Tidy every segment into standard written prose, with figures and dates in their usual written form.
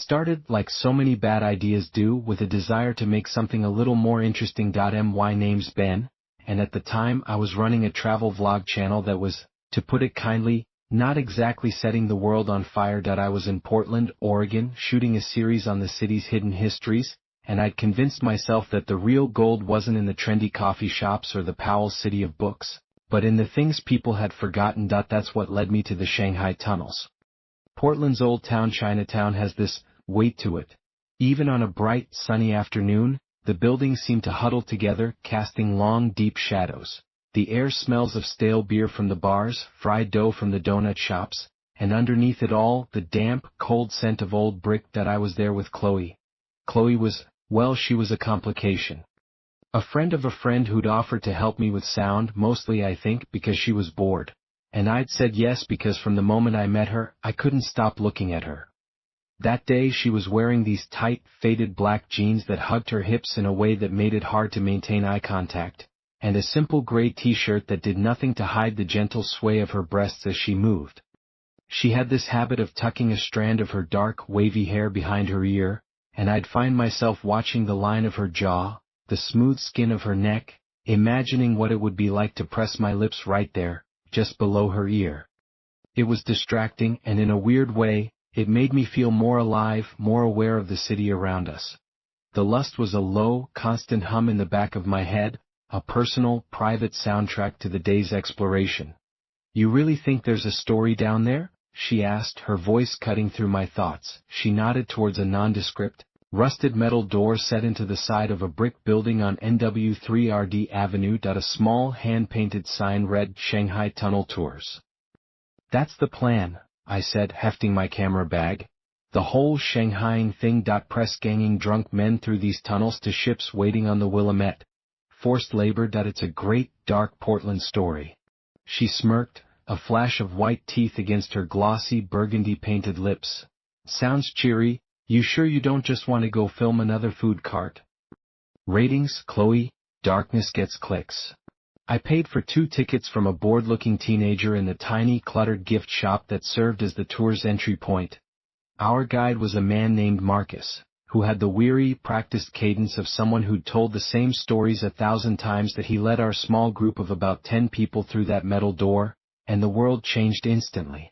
started, like so many bad ideas do, with a desire to make something a little more interesting. My name's Ben, and at the time I was running a travel vlog channel that was, to put it kindly, not exactly setting the world on fire. I was in Portland, Oregon, shooting a series on the city's hidden histories, and I'd convinced myself that the real gold wasn't in the trendy coffee shops or the Powell City of books, but in the things people had forgotten. That's what led me to the Shanghai tunnels. Portland's Old Town Chinatown has this weight to it. Even on a bright, sunny afternoon, the buildings seem to huddle together, casting long, deep shadows. The air smells of stale beer from the bars, fried dough from the donut shops, and underneath it all, the damp, cold scent of old brick. I was there with Chloe. Chloe was, well, she was a complication. A friend of a friend who'd offered to help me with sound, mostly I think because she was bored. And I'd said yes because from the moment I met her, I couldn't stop looking at her. That day she was wearing these tight, faded black jeans that hugged her hips in a way that made it hard to maintain eye contact, and a simple gray t-shirt that did nothing to hide the gentle sway of her breasts as she moved. She had this habit of tucking a strand of her dark, wavy hair behind her ear, and I'd find myself watching the line of her jaw, the smooth skin of her neck, imagining what it would be like to press my lips right there, just below her ear. It was distracting, and in a weird way, it made me feel more alive, more aware of the city around us. The lust was a low, constant hum in the back of my head, a personal, private soundtrack to the day's exploration. "You really think there's a story down there?" she asked, her voice cutting through my thoughts. She nodded towards a nondescript, rusted metal door set into the side of a brick building on NW3RD Avenue. A small hand-painted sign read Shanghai Tunnel Tours. "That's the plan," I said, hefting my camera bag. "The whole Shanghaiing thing. Press-ganging drunk men through these tunnels to ships waiting on the Willamette. Forced labor. It's a great, dark Portland story." She smirked, a flash of white teeth against her glossy burgundy-painted lips. "Sounds cheery. You sure you don't just want to go film another food cart?" "Ratings, Chloe, darkness gets clicks." I paid for 2 tickets from a bored-looking teenager in the tiny, cluttered gift shop that served as the tour's entry point. Our guide was a man named Marcus, who had the weary, practiced cadence of someone who'd told the same stories 1,000 times. He led our small group of about 10 people through that metal door, and the world changed instantly.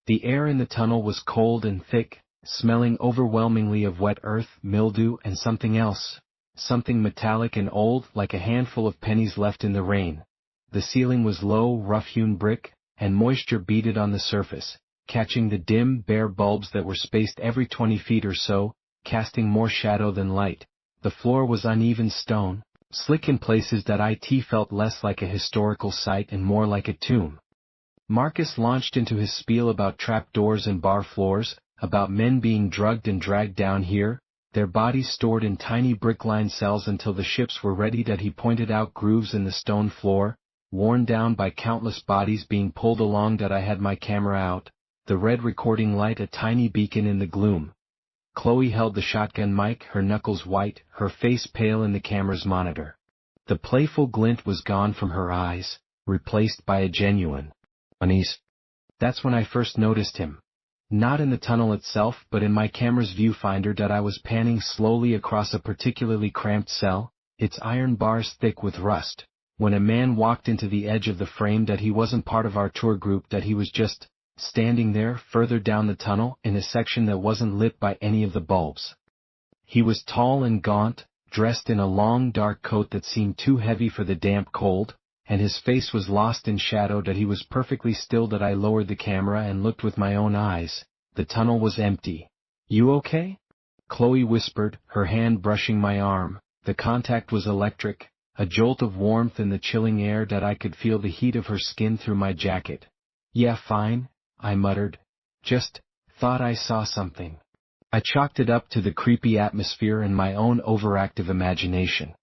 The air in the tunnel was cold and thick, smelling overwhelmingly of wet earth, mildew, and something else. Something metallic and old, like a handful of pennies left in the rain. The ceiling was low, rough-hewn brick, and moisture beaded on the surface, catching the dim, bare bulbs that were spaced every 20 feet or so, casting more shadow than light. The floor was uneven stone, slick in places. It felt less like a historical site and more like a tomb. Marcus launched into his spiel about trapdoors and bar floors, about men being drugged and dragged down here, their bodies stored in tiny brick-lined cells until the ships were ready. He pointed out grooves in the stone floor, worn down by countless bodies being pulled along. I had my camera out, the red recording light a tiny beacon in the gloom. Chloe held the shotgun mic, her knuckles white, her face pale in the camera's monitor. The playful glint was gone from her eyes, replaced by a genuine unease. That's when I first noticed him. Not in the tunnel itself, but in my camera's viewfinder. I was panning slowly across a particularly cramped cell, its iron bars thick with rust, when a man walked into the edge of the frame. He wasn't part of our tour group. He was just standing there, further down the tunnel, in a section that wasn't lit by any of the bulbs. He was tall and gaunt, dressed in a long dark coat that seemed too heavy for the damp cold, and his face was lost in shadow. He was perfectly still. I lowered the camera and looked with my own eyes. The tunnel was empty. "You okay?" Chloe whispered, her hand brushing my arm. The contact was electric, a jolt of warmth in the chilling air. I could feel the heat of her skin through my jacket. "Yeah, fine," I muttered. "Just thought I saw something." I chalked it up to the creepy atmosphere and my own overactive imagination.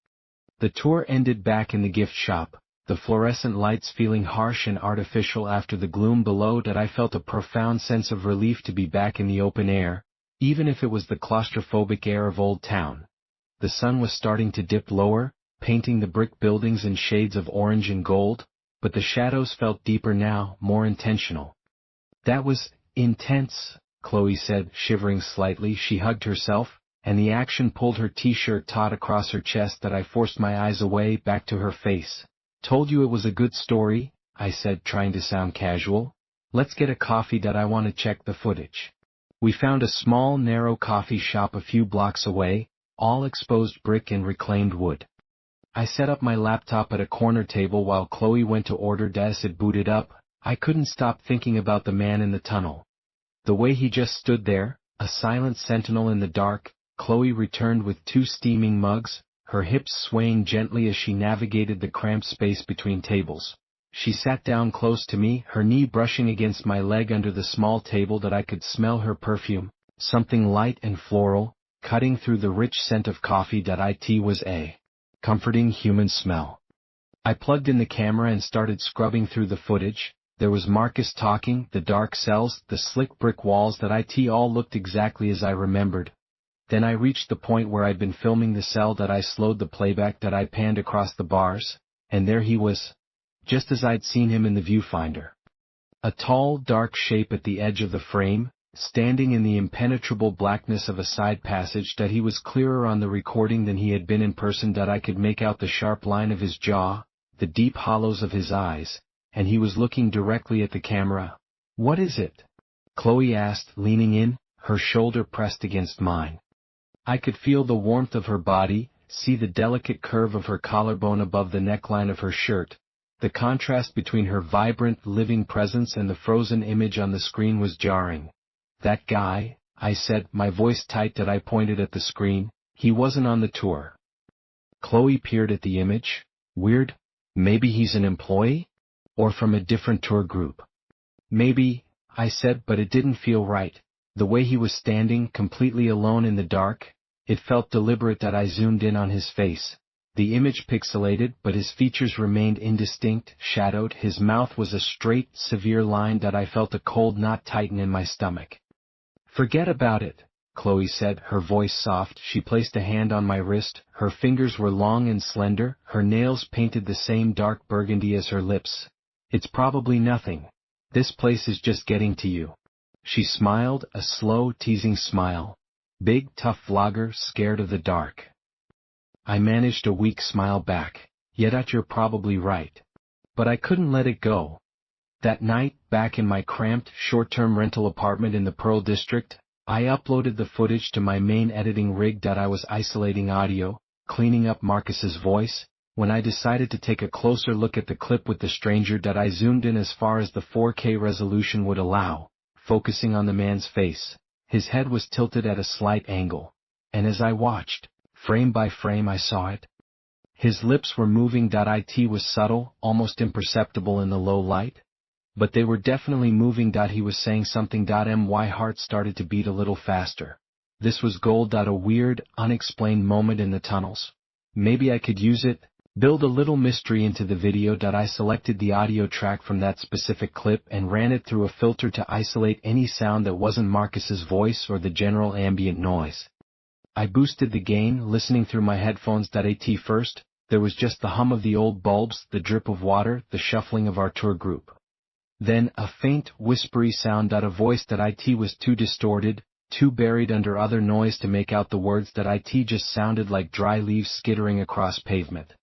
The tour ended back in the gift shop, the fluorescent lights feeling harsh and artificial after the gloom below. I felt a profound sense of relief to be back in the open air, even if it was the claustrophobic air of Old Town. The sun was starting to dip lower, painting the brick buildings in shades of orange and gold, but the shadows felt deeper now, more intentional. That was intense, Chloe said, shivering slightly. She hugged herself, and the action pulled her t-shirt taut across her chest that I forced my eyes away back to her face. Told you it was a good story, I said, trying to sound casual. Let's get a coffee. I want to check the footage. We found a small, narrow coffee shop a few blocks away, all exposed brick and reclaimed wood. I set up my laptop at a corner table while Chloe went to order. As it booted up, I couldn't stop thinking about the man in the tunnel. The way he just stood there, a silent sentinel in the dark. Chloe returned with 2 steaming mugs, her hips swaying gently as she navigated the cramped space between tables. She sat down close to me, her knee brushing against my leg under the small table. I could smell her perfume, something light and floral, cutting through the rich scent of coffee. It was a comforting human smell. I plugged in the camera and started scrubbing through the footage. There was Marcus talking, the dark cells, the slick brick walls. It all looked exactly as I remembered. Then I reached the point where I'd been filming the cell. I slowed the playback. I panned across the bars, and there he was, just as I'd seen him in the viewfinder. A tall, dark shape at the edge of the frame, standing in the impenetrable blackness of a side passage. He was clearer on the recording than he had been in person. I could make out the sharp line of his jaw, the deep hollows of his eyes, and he was looking directly at the camera. What is it? Chloe asked, leaning in, her shoulder pressed against mine. I could feel the warmth of her body, see the delicate curve of her collarbone above the neckline of her shirt. The contrast between her vibrant, living presence and the frozen image on the screen was jarring. That guy, I said, my voice tight. I pointed at the screen. He wasn't on the tour. Chloe peered at the image. Weird. Maybe he's an employee? Or from a different tour group? Maybe, I said, but it didn't feel right. The way he was standing, completely alone in the dark, it felt deliberate. I zoomed in on his face. The image pixelated, but his features remained indistinct, shadowed. His mouth was a straight, severe line. I felt a cold knot tighten in my stomach. Forget about it, Chloe said, her voice soft. She placed a hand on my wrist. Her fingers were long and slender, her nails painted the same dark burgundy as her lips. It's probably nothing. This place is just getting to you. She smiled, a slow, teasing smile. Big, tough vlogger, scared of the dark. I managed a weak smile back. Yet you're probably right. But I couldn't let it go. That night, back in my cramped, short-term rental apartment in the Pearl District, I uploaded the footage to my main editing rig. I was isolating audio, cleaning up Marcus's voice, when I decided to take a closer look at the clip with the stranger. I zoomed in as far as the 4K resolution would allow, focusing on the man's face. His head was tilted at a slight angle, and as I watched, frame by frame, I saw it. His lips were moving. It was subtle, almost imperceptible in the low light, but they were definitely moving. He was saying something. My heart started to beat a little faster. This was gold. A weird, unexplained moment in the tunnels. Maybe I could use it, build a little mystery into the video. I selected the audio track from that specific clip and ran it through a filter to isolate any sound that wasn't Marcus's voice or the general ambient noise. I boosted the gain, listening through my headphones. At first, there was just the hum of the old bulbs, the drip of water, the shuffling of our tour group. Then, a faint, whispery sound. A voice. It was too distorted, too buried under other noise to make out the words. It just sounded like dry leaves skittering across pavement.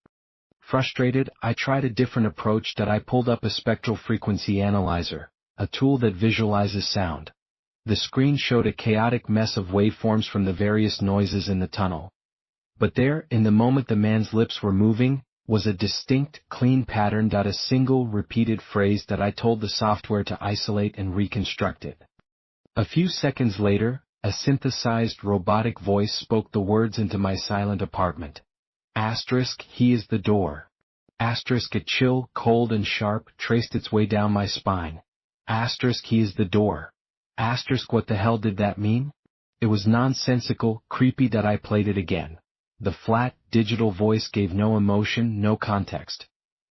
Frustrated, I tried a different approach. I pulled up a spectral frequency analyzer, a tool that visualizes sound. The screen showed a chaotic mess of waveforms from the various noises in the tunnel. But there, in the moment the man's lips were moving, was a distinct, clean pattern. A single, repeated phrase that I told the software to isolate and reconstruct it. A few seconds later, a synthesized robotic voice spoke the words into my silent apartment. Asterisk, he is the door. Asterisk, a chill, cold and sharp, traced its way down my spine. Asterisk, he is the door. Asterisk, what the hell did that mean? It was nonsensical, creepy. I played it again. The flat, digital voice gave no emotion, no context.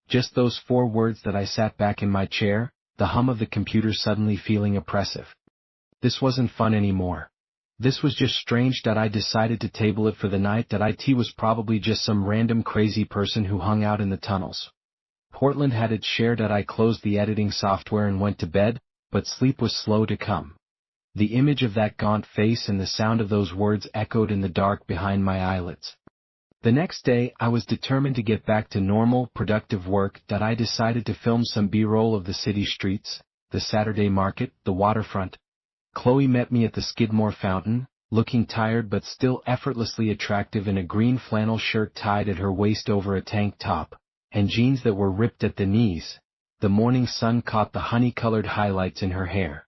Just those 4 words. I sat back in my chair, the hum of the computer suddenly feeling oppressive. This wasn't fun anymore. This was just strange. I decided to table it for the night. It was probably just some random crazy person who hung out in the tunnels. Portland had its share. I closed the editing software and went to bed, but sleep was slow to come. The image of that gaunt face and the sound of those words echoed in the dark behind my eyelids. The next day, I was determined to get back to normal, productive work that I decided to film some B-roll of the city streets, the Saturday market, the waterfront. Chloe met me at the Skidmore fountain, looking tired but still effortlessly attractive in a green flannel shirt tied at her waist over a tank top, and jeans that were ripped at the knees. The morning sun caught the honey-colored highlights in her hair.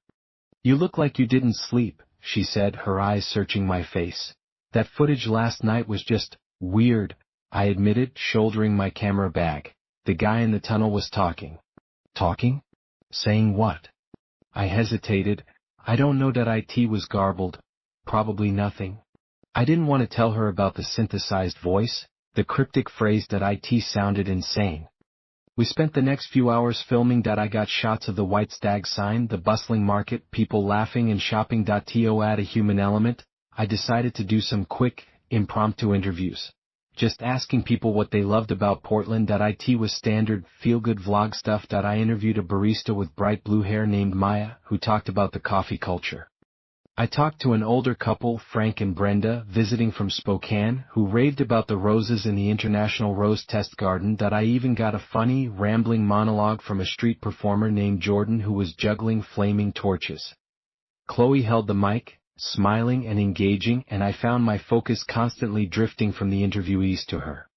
"You look like you didn't sleep," she said, her eyes searching my face. "That footage last night was just weird," I admitted, shouldering my camera bag. The guy in the tunnel was talking. Talking? Saying what? I hesitated. I don't know that IT was garbled. Probably nothing. I didn't want to tell her about the synthesized voice, the cryptic phrase that IT sounded insane. We spent the next few hours filming that. I got shots of the White Stag sign, the bustling market, people laughing and shopping. To add a human element, I decided to do some quick, impromptu interviews. Just asking people what they loved about Portland. IT was standard, feel-good vlog stuff. I interviewed a barista with bright blue hair named Maya, who talked about the coffee culture. I talked to an older couple, Frank and Brenda, visiting from Spokane, who raved about the roses in the International Rose Test Garden. I even got a funny, rambling monologue from a street performer named Jordan who was juggling flaming torches. Chloe held the mic, smiling and engaging, and I found my focus constantly drifting from the interviewees to her.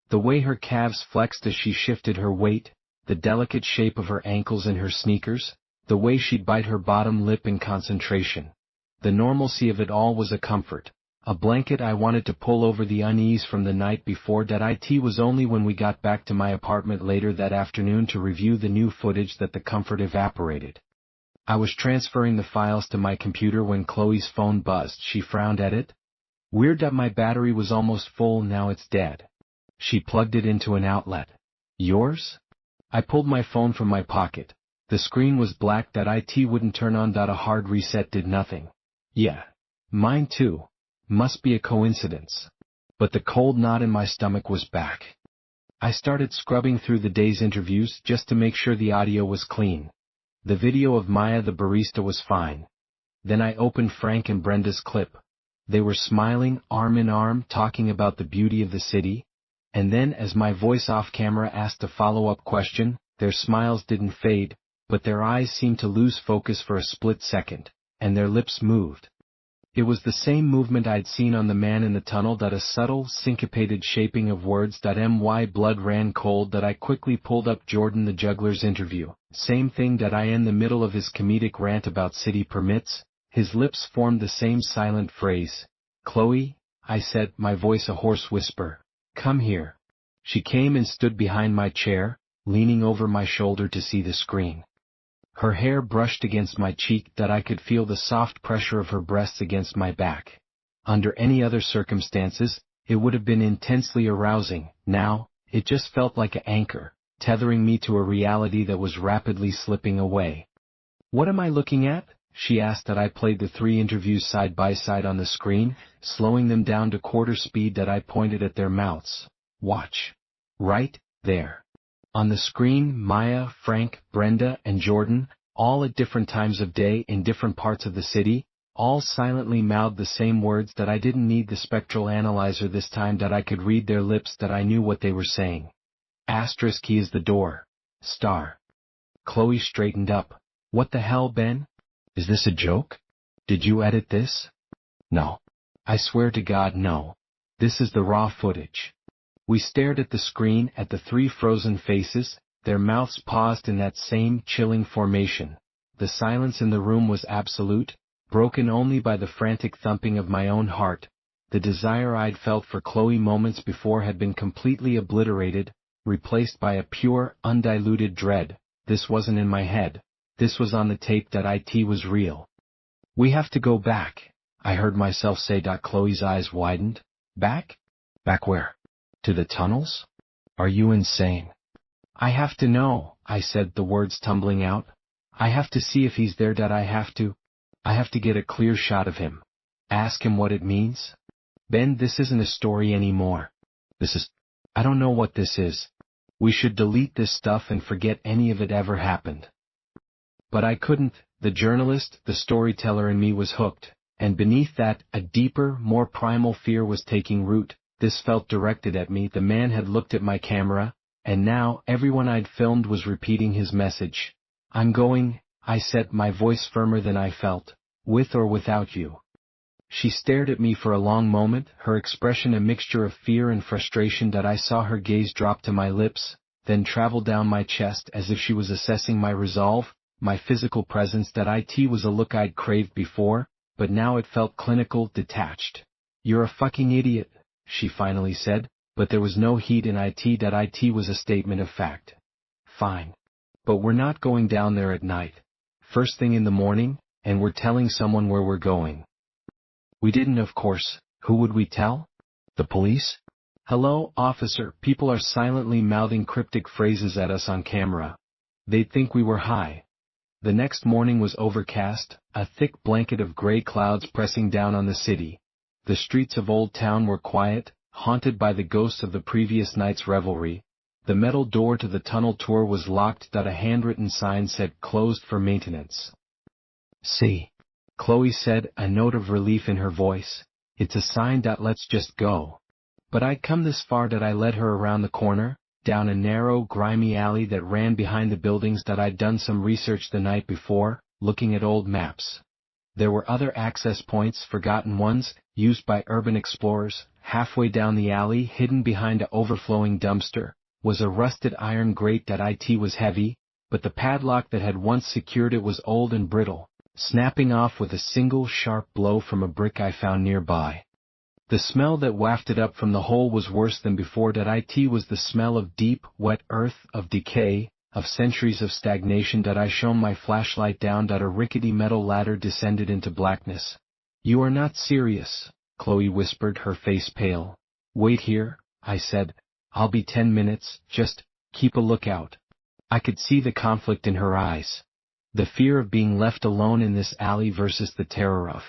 The way her calves flexed as she shifted her weight, the delicate shape of her ankles in her sneakers, the way she'd bite her bottom lip in concentration. The normalcy of it all was a comfort, a blanket I wanted to pull over the unease from the night before. It was only when we got back to my apartment later that afternoon to review the new footage that the comfort evaporated. I was transferring the files to my computer when Chloe's phone buzzed. She frowned at it. "Weird that my battery was almost full, now it's dead." She plugged it into an outlet. "Yours?" I pulled my phone from my pocket. The screen was black. IT wouldn't turn on. A hard reset did nothing. "Yeah. Mine too. Must be a coincidence." But the cold knot in my stomach was back. I started scrubbing through the day's interviews just to make sure the audio was clean. The video of Maya the barista was fine. Then I opened Frank and Brenda's clip. They were smiling, arm in arm, talking about the beauty of the city. And then, as my voice off camera asked a follow-up question, their smiles didn't fade, but their eyes seemed to lose focus for a split second, and their lips moved. It was the same movement I'd seen on the man in the tunnel. A subtle, syncopated shaping of words. My blood ran cold. I quickly pulled up Jordan the juggler's interview. Same thing. I in the middle of his comedic rant about city permits, his lips formed the same silent phrase. "Chloe," I said, my voice a hoarse whisper. "Come here." She came and stood behind my chair, leaning over my shoulder to see the screen. Her hair brushed against my cheek. I could feel the soft pressure of her breasts against my back. Under any other circumstances, it would have been intensely arousing. Now, it just felt like an anchor, tethering me to a reality that was rapidly slipping away. "What am I looking at?" she asked. I played the 3 interviews side by side on the screen, slowing them down to quarter speed. I pointed at their mouths. "Watch. Right there." On the screen, Maya, Frank, Brenda, and Jordan, all at different times of day in different parts of the city, all silently mouthed the same words. I didn't need the spectral analyzer this time. I could read their lips. I knew what they were saying. Asterisk, he is the door. Star. Chloe straightened up. "What the hell, Ben? Is this a joke? Did you edit this?" "No. I swear to God, no. This is the raw footage." We stared at the screen, at the 3 frozen faces, their mouths paused in that same chilling formation. The silence in the room was absolute, broken only by the frantic thumping of my own heart. The desire I'd felt for Chloe moments before had been completely obliterated, replaced by a pure, undiluted dread. This wasn't in my head. This was on the tape. IT was real. "We have to go back," I heard myself say. Chloe's eyes widened. "Back? Back where? To the tunnels? Are you insane?" "I have to know," I said, the words tumbling out. "I have to see if he's there. I have to get a clear shot of him. Ask him what it means. Ben, this isn't a story anymore. I don't know what this is. We should delete this stuff and forget any of it ever happened." But I couldn't. The journalist, the storyteller in me was hooked, and beneath that, a deeper, more primal fear was taking root. This felt directed at me. The man had looked at my camera, and now everyone I'd filmed was repeating his message. I'm going, I said, my voice firmer than I felt, with or without you. She stared at me for a long moment, her expression a mixture of fear and frustration. That I saw her gaze drop to my lips, then travel down my chest as if she was assessing my resolve, my physical presence. That it was a look I'd craved before, but now it felt clinical, detached. You're a fucking idiot, she finally said, but there was no heat in it. That it was a statement of fact. Fine. But we're not going down there at night. First thing in the morning, and we're telling someone where we're going. We didn't, of course. Who would we tell? The police? Hello, officer. People are silently mouthing cryptic phrases at us on camera. They'd think we were high. The next morning was overcast, a thick blanket of gray clouds pressing down on the city. The streets of Old Town were quiet, haunted by the ghosts of the previous night's revelry. The metal door to the tunnel tour was locked. A handwritten sign said closed for maintenance. See? Chloe said, a note of relief in her voice. It's a sign. Let's just go. But I'd come this far. I led her around the corner, down a narrow, grimy alley that ran behind the buildings. I'd done some research the night before, looking at old maps. There were other access points, forgotten ones, used by urban explorers. Halfway down the alley, hidden behind an overflowing dumpster, was a rusted iron grate. It was heavy, but the padlock that had once secured it was old and brittle, snapping off with a single sharp blow from a brick I found nearby. The smell that wafted up from the hole was worse than before. It was the smell of deep, wet earth, of decay, of centuries of stagnation. I shone my flashlight down. A rickety metal ladder descended into blackness. You are not serious, Chloe whispered, her face pale. Wait here, I said. I'll be 10 minutes, just keep a lookout. I could see the conflict in her eyes. The fear of being left alone in this alley versus the terror of